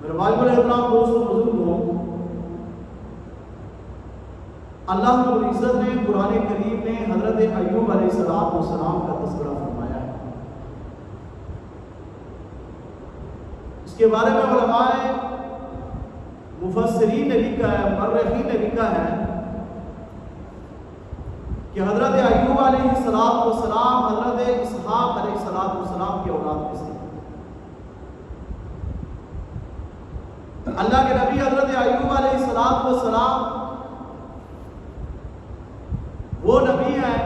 میرے بھائیو احترام دوستوں بزرگوں، اللہ رب العزت نے قرآن کریم میں حضرت ایوب علیہ السلام کا تذکرہ فرمایا ہے۔ اس کے بارے میں علماء مفسرین نے لکھا ہے، مؤرخین نے لکھا ہے کہ حضرت ایوب علیہ السلام حضرت اسحاق علیہ السلام کی اولاد میں سے۔ اللہ کے نبی حضرت ایوب علیہ السلام وہ نبی ہیں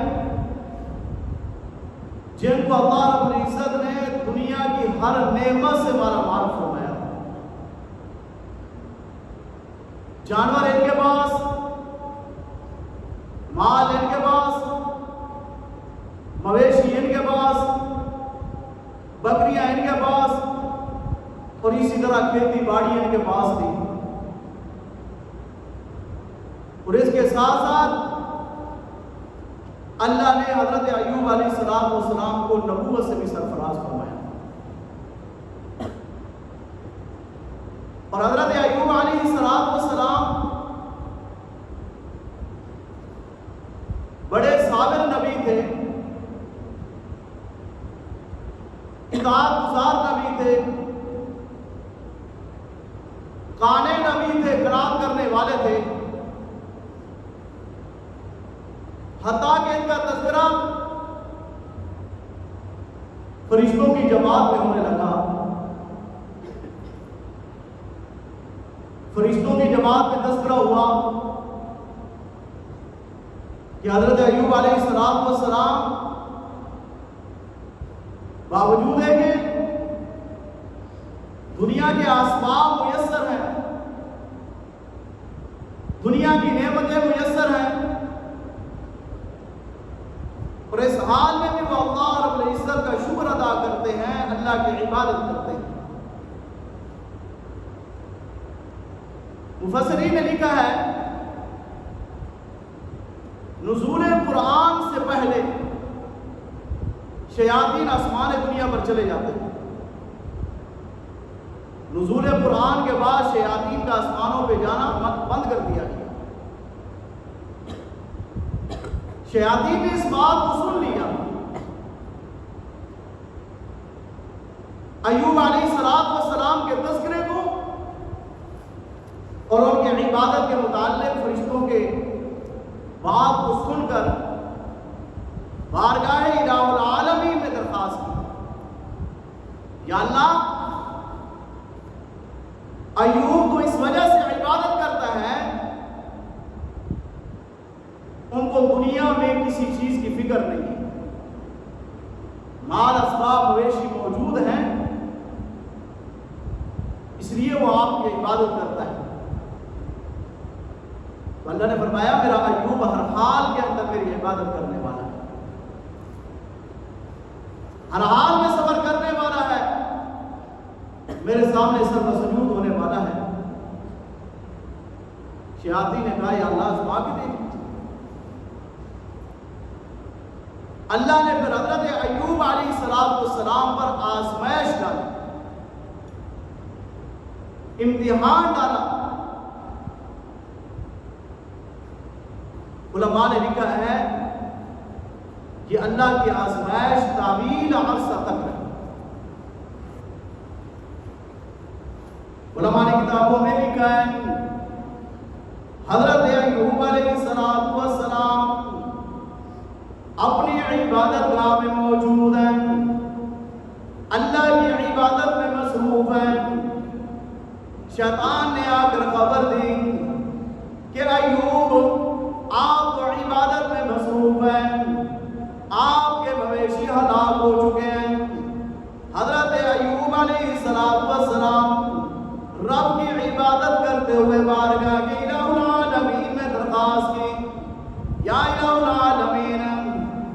جن کو اللہ رب العزت نے دنیا کی ہر نعمت سے مالا مال فرمایا۔ جانور ان کے پاس، مال ان کے پاس، مویشی ان کے پاس، بکریاں ان کے پاس، اور اسی طرح کھیتی باڑی ان کے پاس تھی۔ اور اس کے ساتھ ساتھ اللہ نے حضرت ایوب علیہ السلام کو نبوت سے بھی سرفراز فرمایا۔ اور حضرت ایوب علیہ السلام بڑے صابر نبی تھے، اطاعت گزار نبی تھے، قانع نبی تھے، قرآن کرنے والے تھے، حتیٰ کہ ان کا تذکرہ فرشتوں کی جماعت میں ہونے لگا۔ فرشتوں کی جماعت میں تذکرہ ہوا کہ حضرت ایوب علیہ السلام باوجود ہے کہ دنیا کے اسباب میسر ہیں، دنیا کی نعمتیں میسر ہیں، اور اس حال میں بھی وہ اللہ رب العزت کا شکر ادا کرتے ہیں، اللہ کی عبادت کرتے ہیں۔ مفسرین نے لکھا ہے نزول قرآن سے پہلے شیاطین آسمان دنیا پر چلے جاتے ہیں، نزول قرآن کے بعد شیاطین کا آسمانوں پہ جانا بند کر دیا گیا۔ شیاطین نے اس بات کو سن لیا، ایوب علیہ السلام کے تذکرے کو اور ان کے عبادت کے متعلق فرشتوں کے بات کو سن کر بارگاہ الہ العالمین میں درخواست کی، یا اللہ ایوب تو اس وجہ سے عبادت کرتا ہے، ان کو دنیا میں کسی چیز کی فکر نہیں، مال اسباب مویشی موجود ہیں، اس لیے وہ آپ کی عبادت کرتا ہے۔ تو اللہ نے فرمایا میرا ایوب ہر حال کے اندر میری عبادت کرنے والا ہے، ہر حال میں صبر کرنے والا ہے، میرے سامنے سر مسجود ہونے والا ہے۔ شیاطین نے کہا یا اللہ آزما کے دیکھ۔ اللہ نے پھر حضرت ایوب علیہ السلام پر آزمائش ڈالی، امتحان ڈالا۔ علماء نے لکھا ہے کہ اللہ کی آزمائش طویل عرصہ تک رہی۔ علماء نے کتابوں میں لکھا ہے حضرت ایوب علیہ السلام اپنی عبادت گاہ میں موجود ہیں، اللہ کی عبادت میں مصروف ہیں۔ شیطان نے آ کر خبر دی کہ ایوب آپ تو عبادت میں مصروف ہیں، آپ کے مویشی ہلاک ہو چکے ہیں۔ حضرت ایوب علیہ السلام رب کی عبادت کرتے ہوئے بارگاہ کی الہ العالمین میں درخواست کی، یا الہ العالمین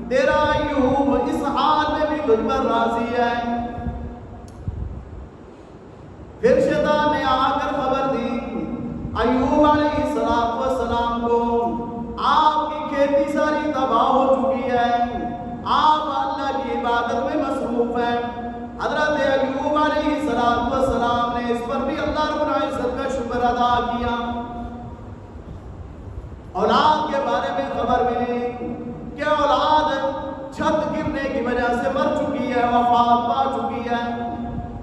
تیرا ایوب اس حال میں بھی تجھ پر راضی ہے۔ پھر شیطان نے آ کر خبر دی ایوب علیہ السلام کو آپ کی کھیتی ساری تباہ ہو چکی ہے، آپ اللہ کی عبادت میں مصروف ہیں۔ حضرت ایوب علیہ السلام نے اس پر بھی اللہ رب ادا کیا. اولاد کے بارے میں خبر ملی کہ اولاد چھت گرنے کی وجہ سے مر چکی ہے، وفات پا چکی ہے.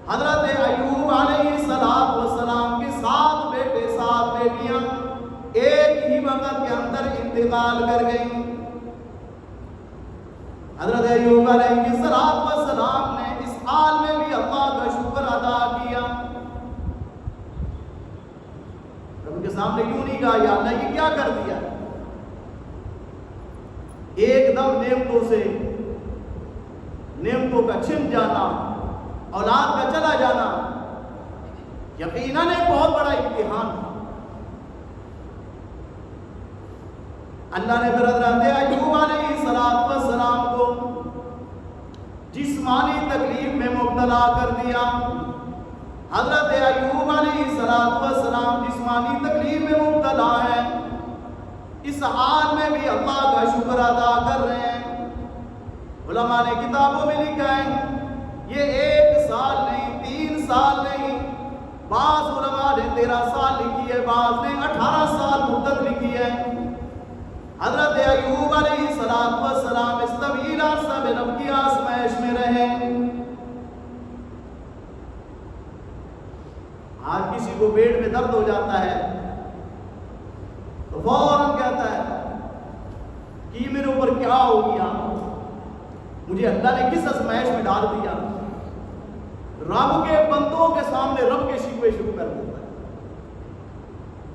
حضرت ایوب علیہ السلام کے 7 بیٹے 7 بیٹیاں ایک ہی وقت کے اندر انتقال کر گئیں. حضرت ایوب علیہ السلام نے اس حال میں بھی اللہ کا شکر ادا کیا. ان کے سامنے یوں نہیں کہا یا اللہ یہ کیا کر دیا. ایک دم نعمتوں کا چھن جانا، اولاد کا چلا جانا یقیناً ایک بہت بڑا امتحان تھا. اللہ نے پھر حضرت ایوب علیہ السلام کو جسمانی تکلیف میں مبتلا کر دیا. حضرت ایوب علیہ السلام جسمانی تکلیف میں مبتلا ہے. اس حال میں بھی اللہ کا شکر ادا کر رہے ہیں. علماء نے کتابوں میں لکھا ہے یہ 1 سال نہیں 3 سال نہیں، بعض علماء نے 13 سال لکھی ہے، بعض نے 18 سال مدت لکھی ہے. حضرت ایوب علیہ السلام اس طویل عرصہ میں رب کی آزمائش میں رہے. آج کسی کو پیٹ میں درد ہو جاتا ہے تو فوراً کہتا ہے کہ یہ میرے اوپر کیا ہو گیا، مجھے اللہ نے کس آزمائش میں ڈال دیا. رب کے بندوں کے سامنے رب کے شکوے شروع کر دیتا ہے.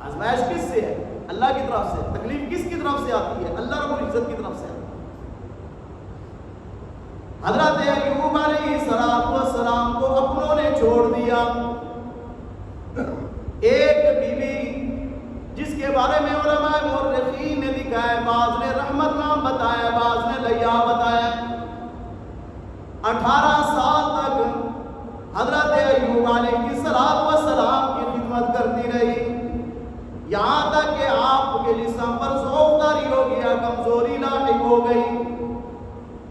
آزمائش کس سے ہے؟ اللہ کی طرف سے. تکلیف کس کی طرف سے آتی ہے؟ اللہ رب العزت کی طرف سے آتی ہے. حضرت ایوب علیہ السلام کو اپنوں نے چھوڑ دیا. ایک بیوی جس کے بارے میں علماء مورخین نے لکھا ہے، بعض نے رحمت نام بتایا، بعض نے لیا بتایا. 18 سال تک حضرت ایوب علیہ السلام کی خدمت کرتی رہی، یہاں تک کہ آپ کے جسم پر سوختاری ہو گیا، کمزوری لاحق ہو گئی.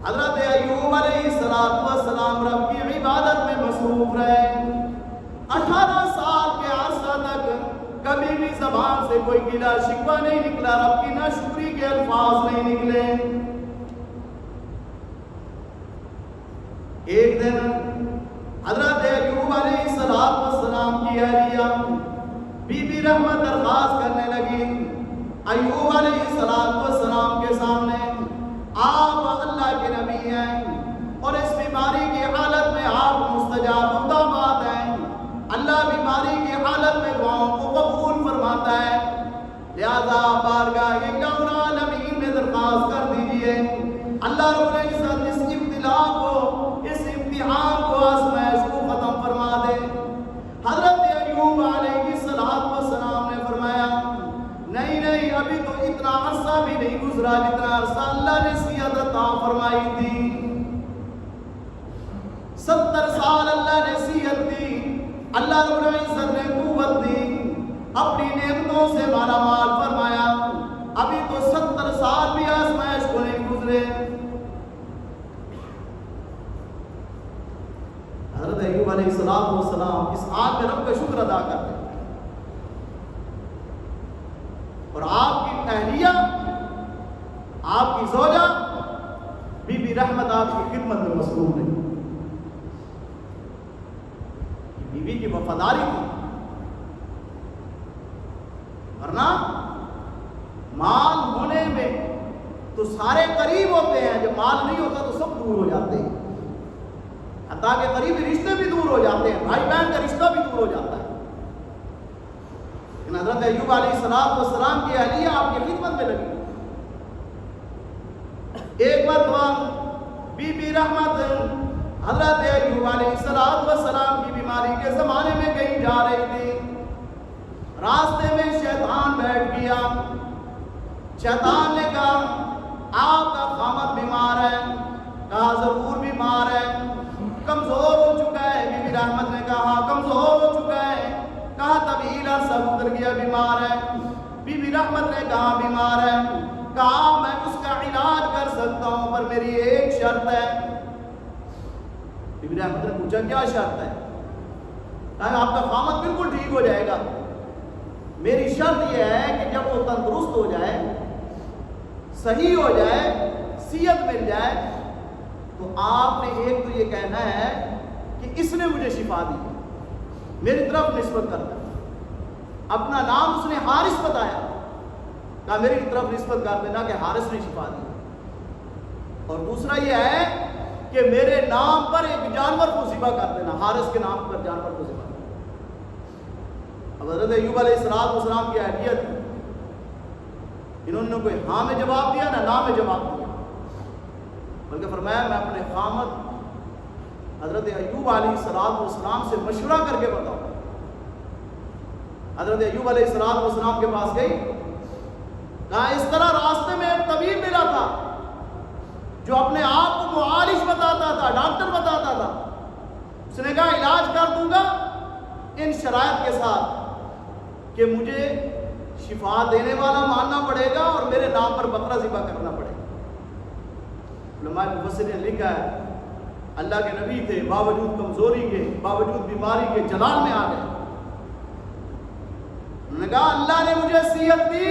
حضرت ایوب علیہ السلام رب کی عبادت میں مصروف رہے. 18 سال کے عرصہ تک کبھی بھی زبان سے کوئی گلہ شکوہ نہیں نکلا، رب کی ناشکری کے الفاظ نہیں نکلے. ایک دن حضرت ایوب علیہ السلام کی اہلیہ بی بی رحمت درخواست کرنے لگی ایوب علیہ السلام کے سامنے، آپ اللہ کے نبی ہیں اور اس بیماری کی حالت میں آپ مستجاب الدعوات ہیں. اللہ بیماری کی حالت میں دعاؤں کو قبول فرماتا ہے، لہذا بارگاہ اکرم العالمین میں درخواست کر دیجئے اللہ رب العزت اس ابتلا کو، اس امتحان کو، آزمائش کو ختم فرما دے. حضرت ایوب علیہ السلام نے فرمایا نہیں ابھی تو اتنا عرصہ بھی نہیں گزرا جتنا عرصہ اللہ نے صحت عطا فرمائی تھی. 70 سال اللہ نے صحت دی، اللہ رب العزت نے قوت دی، اپنی نعمتوں سے مالا مال فرمایا. ابھی تو 70 سال بھی آزمائش کو نہیں گزرے. حضرت ایوب علیہ السلام اس حال میں رب کا شکر ادا کرتے ہیں. اور آپ کی اہلیہ، آپ کی زوجہ بی بی رحمت آپ کی خدمت میں مصروف رہی. بیوی کی وفاداری تھی، ورنہ مال ہونے میں تو سارے قریب ہوتے ہیں، جب مال نہیں ہوتا تو سب دور ہو جاتے ہیں، حتیٰ کہ قریبی رشتے بھی دور ہو جاتے ہیں، بھائی بہن کا رشتہ بھی دور ہو جاتا ہے. لیکن حضرت ایوب علیہ السلام کی اہلیہ آپ کی خدمت میں لگی. ایک مرتبہ بی بی رحمت حضرت ایوب علیہ السلام کی بیماری کے زمانے میں کہیں جا رہی تھی. راستے میں شیطان بیٹھ گیا. شیطان نے کہا آپ کا خامد بیمار ہے. کہا ضرور بیمار ہے. کمزور ہو چکا ہے. بی بی رحمت نے کہا ہاں کمزور ہو چکا ہے. کہا طویل عرصہ گزر گیا بیمار ہے. بی بی رحمت نے کہا بیمار ہے. کہا میں اس کا علاج کر سکتا ہوں پر میری ایک شرط ہے. بی بی رحمت نے پوچھا کیا شرط ہے؟ کہا آپ کا خامد بالکل ٹھیک ہو جائے گا میری شرط یہ ہے کہ جب وہ تندرست ہو جائے، صحیح ہو جائے، صحت مل جائے، تو آپ نے ایک تو یہ کہنا ہے کہ اس نے مجھے شفا دی، میری طرف نسبت کرتا ہے۔ اپنا نام اس نے حارث بتایا، کہا میری طرف نسبت کر دینا کہ حارث نے شفا دی۔ اور دوسرا یہ ہے کہ میرے نام پر ایک جانور کو ذبح کر دینا، حارث کے نام پر جانور کو ذبح کر دینا۔ اب حضرت ایوب علیہ السلام کی آئیڈیا تھی، انہوں نے کوئی ہاں میں جواب دیا نہ نا میں جواب دیا، بلکہ فرمایا میں اپنے خامد حضرت ایوب علیہ السلام سے مشورہ کر کے بتاؤں۔ حضرت ایوب علیہ السلام کے پاس گئی، کہا اس طرح راستے میں ایک طبیب ملا تھا جو اپنے آپ کو معالج بتاتا تھا، ڈاکٹر بتاتا تھا۔ اس نے کہا علاج کر دوں گا ان شرائط کے ساتھ کہ مجھے شفا دینے والا ماننا پڑے گا اور میرے نام پر بکرا ذبح کرنا پڑے گا۔ علماء مفسرین نے لکھا ہے اللہ کے نبی تھے، باوجود کمزوری کے، باوجود بیماری کے جلال میں آ گئے۔ انہوں نے کہا اللہ نے مجھے صحت دی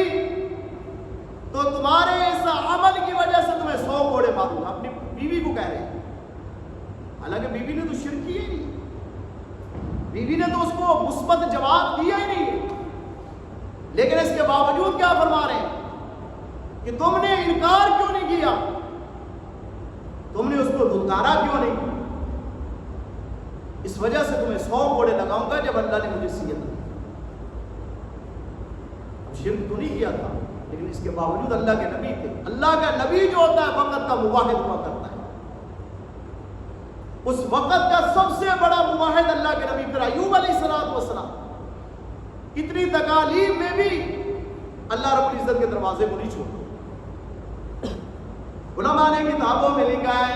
تو تمہارے اس عمل کی وجہ سے تمہیں 100 گھوڑے ماروں گا۔ اپنی بیوی کو کہہ رہے ہیں، حالانکہ بیوی نے تو شرک کیا ہی نہیں، بیوی نے تو اس کو مثبت جواب دیا ہی نہیں، لیکن اس کے باوجود کیا فرما رہے ہیں کہ تم نے انکار کیوں نہیں کیا، تم نے اس کو دھتکارا کیوں نہیں؟ اس وجہ سے تمہیں 100 گھوڑے لگاؤں گا جب اللہ نے مجھے صحت دی۔ اب شرک تو نہیں کیا تھا، لیکن اس کے باوجود اللہ کے نبی تھے۔ اللہ کا نبی جو ہوتا ہے وقت کا مواحد ہوا کرتا ہے، اس وقت کا سب سے بڑا مواحد اللہ کے نبی پھر ایوب علیہ السلام۔ اتنی تکالیف میں بھی اللہ رب العزت کے دروازے کو نہیں چھوڑا۔ علماء نے کتابوں میں لکھا ہے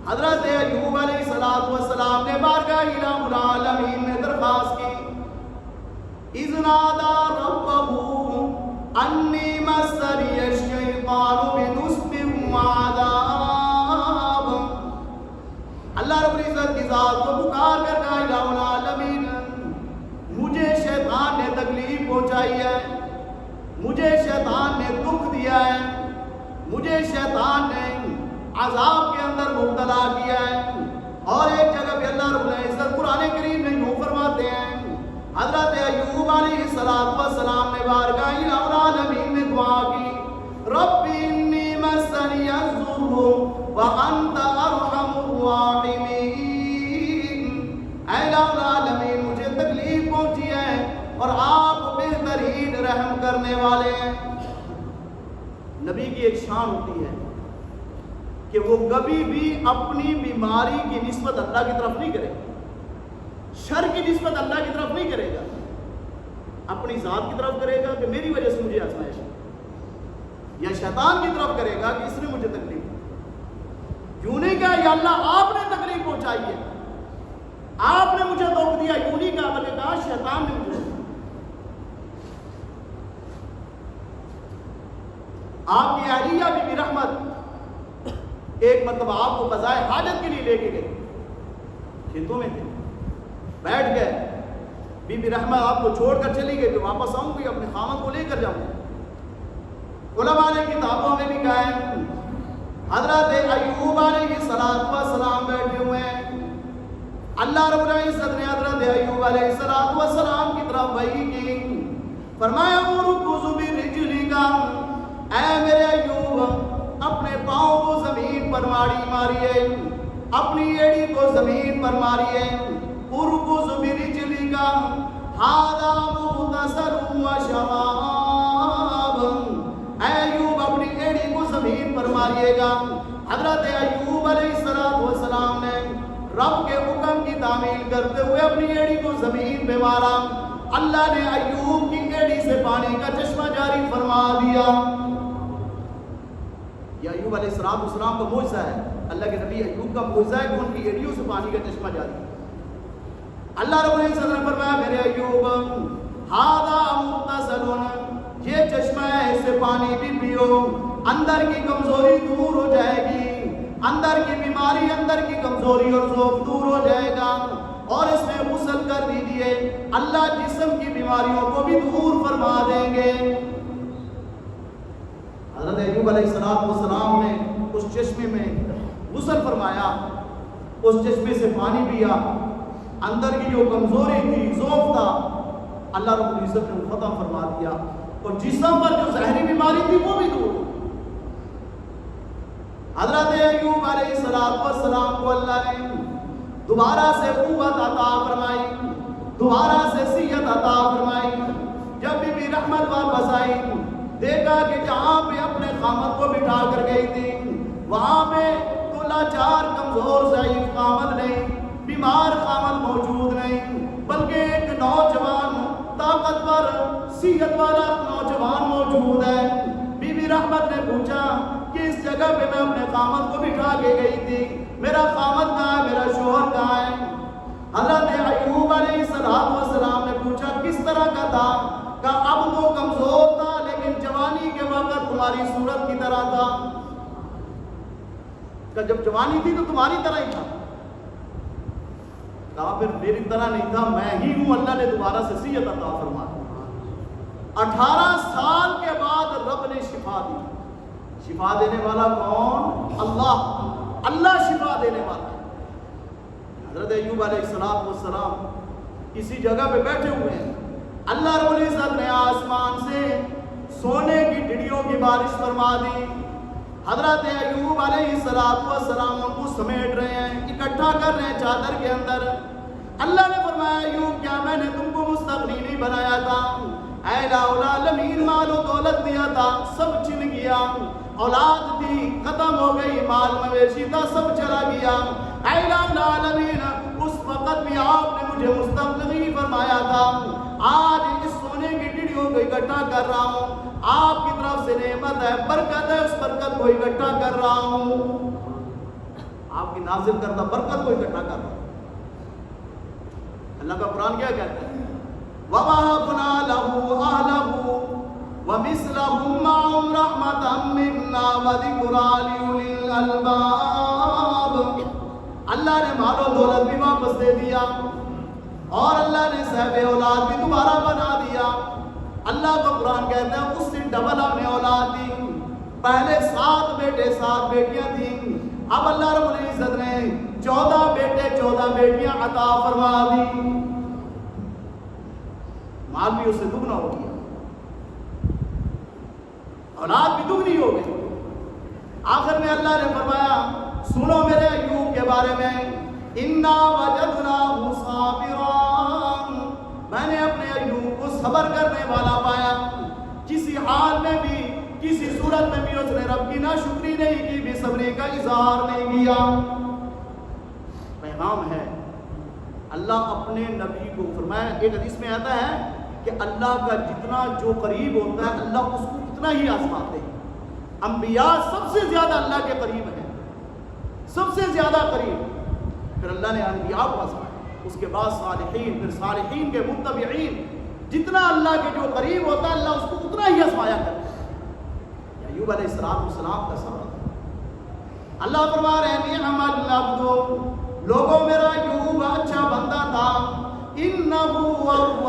حضرت ایوب علیہ السلام نے بارگاہ الہ العالمین میں درخواست کی، اذ نادى ربه انی مسنی الشیطان بنصب وعذاب۔ اللہ رب العزت کی ذات کو پکار کر کہا الہ العالمین مجھے شیطان نے تکلیف پہنچائی ہے، مجھے شیطان نے دکھ دیا ہے، مجھے شیطان نے عذاب کے اندر مبتلا کیا ہے۔ اور ایک جگہ پہ اللہ رب العزت قرآن کریم میں یوں فرماتے ہیں، حضرت ایوب علیہ السلام نے بارگاہ الہ العالمین میں دعا کی، رب انی مسنی الضر وانت ارحم الراحمین۔ اے الہ العالمین مجھے تکلیف پہنچی ہے اور آپ بہترین رحم کرنے والے ہیں۔ نبی کی ایک شان ہوتی ہے کہ وہ کبھی بھی اپنی بیماری کی نسبت اللہ کی طرف نہیں کرے، شر کی نسبت اللہ کی طرف نہیں کرے گا، اپنی ذات کی طرف کرے گا کہ میری وجہ سے مجھے آزمائش ہے، یا شیطان کی طرف کرے گا کہ اس نے مجھے تکلیف دی۔ یوں نہیں کہا یا اللہ آپ نے تکلیف پہنچائی ہے، آپ نے مجھے دکھ دیا، یوں نہیں کہا، بلکہ کہا شیطان نے مجھے۔ آپ کی اہلیہ بی بی رحمت ایک مرتبہ آپ کو قضائے حاجت کے لیے لے کے گئے، کھیتوں میں تھے، بیٹھ گئے، بی بی رحمت آپ کو چھوڑ کر چلی گئی کہ واپس آؤں گی اپنے خامد کو لے کر جاؤں گی۔ علماء نے کتابوں میں لکھا ہے حضرت ایوب علیہ السلام بیٹھے ہوئے ہیں، اللہ رب العزت نے حضرت ایوب علیہ السلام کی طرف وحی کی، فرمایا ارکض برجلک، اے میرے ایوب اپنے پاؤں کو زمین پر ماریے، اپنی ایڑی کو زمین پر ماریے، ارکض برجلک ھذا مغتسل وشراب، اے ایوب اپنی ایڑی کو زمین پر ماریے گا۔ حضرت ایوب علیہ السلام نے رب کے حکم کی تعمیل کرتے ہوئے اپنی ایڑی کو زمین پہ مارا، اللہ نے ایوب کی ایڑی سے پانی کا چشمہ جاری فرما دیا۔ یہ ایوب علیہ السلام کا معجزہ ہے، اللہ کے نبی ایوب کا معجزہ ہے کہ ان کی ایڑیوں سے پانی کا چشمہ جاری۔ اللہ رب العزت نے فرمایا میرے ایوب ھذا مغتسل، یہ چشمہ ہے، اس سے پانی بھی پیو، اندر کی کمزوری دور ہو جائے گی، اندر کی بیماری، اندر کی کمزوری اور ضعف دور ہو جائے گا، اور اس میں غسل کر دیجئے، اللہ جسم کی بیماریوں کو بھی دور فرما دیں گے۔ حضرت ایوب علیہ السلام نے اس چشمے میں غسل فرمایا، اس چشمے سے پانی پیا، اندر کی جو کمزوری تھی، ضعف تھا، اللہ رب العزت نے ختم فرما دیا، اور جسم پر جو زہری بیماری تھی وہ بھی دور۔ حضرت ایوب علیہ السلام کو اللہ نے دوبارہ سے قوت عطا فرمائی، دوبارہ سے صحت عطا فرمائی۔ جب بی بی رحمت واپس آئی، دیکھا کہ جہاں پہ اپنے خامد کو بٹھا کر گئی تھی، وہاں پہ تو لاچار کمزور ضعیف خامد نہیں، بیمار خامد موجود نہیں، بلکہ ایک نوجوان طاقتور صحت والا نوجوان موجود ہے۔ بی بی رحمت نے پوچھا کہ اس جگہ پہ میں اپنے خامد کو بٹھا کے گئی تھی، میرا خامد کہاں ہے، میرا شوہر کہاں ہے؟ حضرت ایوب علیہ السلام نے پوچھا کس طرح کا تھا؟ کہا اب تو کمزور تھا، لیکن جوانی کے وقت تمہاری صورت کی طرح تھا۔ کہ جب جوانی تھی تو تمہاری طرح ہی تھا۔ کہا پھر میری طرح نہیں تھا، میں ہی ہوں، اللہ نے دوبارہ سے صحت عطا فرما دی۔ 18 سال کے بعد رب نے شفا دی۔ شفا دینے والا کون؟ اللہ شفا دینے والا ہے۔ حضرت ایوب علیہ السلام کسی جگہ پہ بیٹھے ہوئے ہیں، اللہ رب العزت نے آسمان سے سونے کی ٹڈیوں کی بارش فرما دی۔ حضرت ایوب علیہ السلام ان کو سمیٹ رہے ہیں، اکٹھا کر رہے ہیں چادر کے اندر۔ اللہ نے فرمایا ایوب کیا میں نے تم کو مستغنی نہیں بنایا تھا؟ اے الہ العالمین مال و دولت دیا تھا، سب چھن گیا، اولاد تھی ختم ہو گئی، مال مویشی تھا سب چلا گیا۔ اے الہ العالمین اس وقت بھی آپ نے مجھے مستغنی فرمایا تھا، آج اس سونے کی ٹڈیوں کو اکٹھا کر رہا ہوں، آپ کی طرف سے نعمت ہے، برکت ہے، اس برکت کو اکٹھا کر رہا ہوں، آپ کی نازل کردہ برکت کو اکٹھا کر رہا ہوں۔ اللہ کا قرآن کیا کہتا ہے؟ وَوَهَبْنَا لَهُ أَهْلَهُ وَمِثْلَهُمْ مَعَهُمْ رَحْمَةً مِنَّا وَذِكْرَىٰ لِأُولِي الْأَلْبَابِ۔ اللہ نے مال و دولت بھی واپس دے دیا، اور اللہ نے صاحب اولاد بھی دوبارہ بنا دیا۔ اللہ کا قرآن کہتا ہے اس سے ڈبل ہم نے اولاد دی۔ پہلے 7 بیٹے 7 بیٹیاں تھیں، اب اللہ رب العزت نے 14 بیٹے 14 بیٹیاں عطا فرما دی، مال بھی اس سے دگنا ہو گیا، اولاد بھی دگنی ہو گئی۔ آخر میں اللہ نے فرمایا سنو میرے ایوب کے بارے میں، اِنَّا وَجَدْنَاهُ صَابِرًا، میں نے اپنے ایوب کو صبر کرنے والا پایا، کسی حال میں بھی کسی صورت میں بھی اس نے رب کی ناشکری نہیں کی، بے صبری کا اظہار نہیں کیا۔ پیغام ہے اللہ اپنے نبی کو فرمایا، ایک حدیث میں آتا ہے کہ اللہ کا جتنا جو قریب ہوتا ہے اللہ اس کو اتنا ہی آزماتے ہیں۔ انبیاء سب سے زیادہ اللہ کے قریب ہیں، سب سے زیادہ قریب، پھر اللہ نے انبیاء کو آزمایا، اس کے بعد صالحین، پھر صالحین کے متبعین، جتنا اللہ کے جو قریب ہوتا ہے اللہ اس کو اتنا ہی آزمایا کرتا ہے۔ ایوب علیہ السلام کا سبب اللہ فرما رہے ہیں نعم العبد، لوگوں میرا ایوب اچھا بندہ تھا، انہ اواب،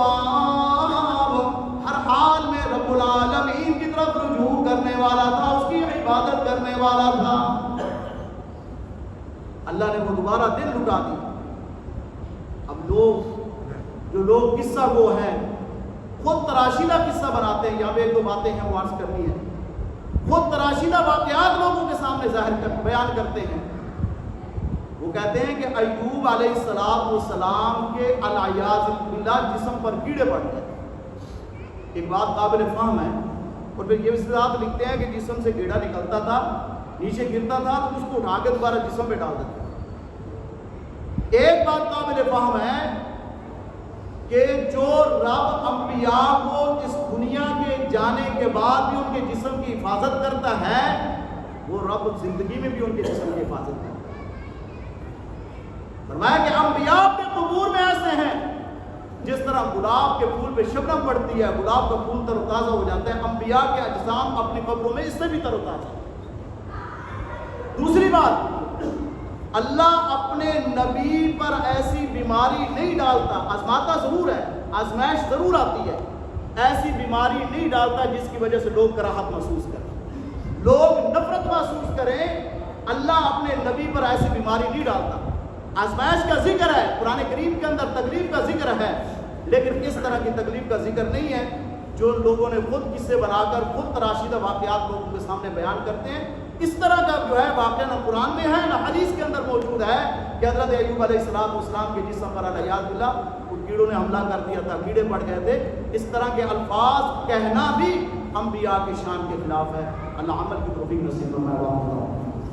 ہر حال میں رب العالمین کی طرف رجوع کرنے والا تھا، اس کی عبادت کرنے والا تھا۔ اللہ نے وہ دوبارہ دل لٹا دی۔ اب جو لوگ قصہ گو ہیں خود تراشیدہ قصہ بناتے ہیں، یہاں پہ 1-2 باتیں ہیں وہ عرض کرنی ہے، خود تراشیدہ واقعات لوگوں کے سامنے بیان کرتے ہیں۔ وہ کہتے ہیں کہ ایوب علیہ السلام کے العیاذ باللہ جسم پر کیڑے پڑ گئے۔ ایک بات قابل فہم ہے، اور پھر یہ ساتھ لکھتے ہیں کہ جسم سے کیڑا نکلتا تھا، نیچے گرتا تھا تو اس کو اٹھا کے دوبارہ جسم پہ ڈال دیتے۔ ایک بات قابل فہم ہے کہ جو رب انبیاء کو اس دنیا کے جانے کے بعد بھی ان کے جسم کی حفاظت کرتا ہے، وہ رب زندگی میں بھی ان کے جسم کی حفاظت کرتا ہے۔ فرمایا کہ انبیاء اپنے قبور میں ایسے ہیں جس طرح گلاب کے پھول پہ شبنم پڑتی ہے، گلاب کا پھول تر و تازہ ہو جاتا ہے، انبیاء کے اجسام اپنی قبروں میں اس سے بھی تر و تازہ۔ دوسری بات اللہ اپنے نبی پر ایسی بیماری نہیں ڈالتا، آزماتا ضرور ہے، آزمائش ضرور آتی ہے، ایسی بیماری نہیں ڈالتا جس کی وجہ سے لوگ کراہت محسوس کریں، لوگ نفرت محسوس کریں۔ اللہ اپنے نبی پر ایسی بیماری نہیں ڈالتا۔ آزمائش کا ذکر ہے، قرآن کریم کے اندر تکلیف کا ذکر ہے، لیکن اس طرح کی تکلیف کا ذکر نہیں ہے جو لوگوں نے خود قصے بنا کر خود تراشیدہ واقعات لوگوں کے سامنے بیان کرتے ہیں۔ اس طرح کا جو ہے واقعہ نہ قرآن میں ہے نہ حدیث کے اندر موجود ہے کہ حضرت ایوب علیہ السلام کے جسم پر علیہ باللہ ان کیڑوں نے حملہ کر دیا تھا، کیڑے پڑ گئے تھے۔ اس طرح کے الفاظ کہنا بھی انبیاء کی شان کے خلاف ہے۔ اللہ عمل کی توفیق نصیب فرمائے۔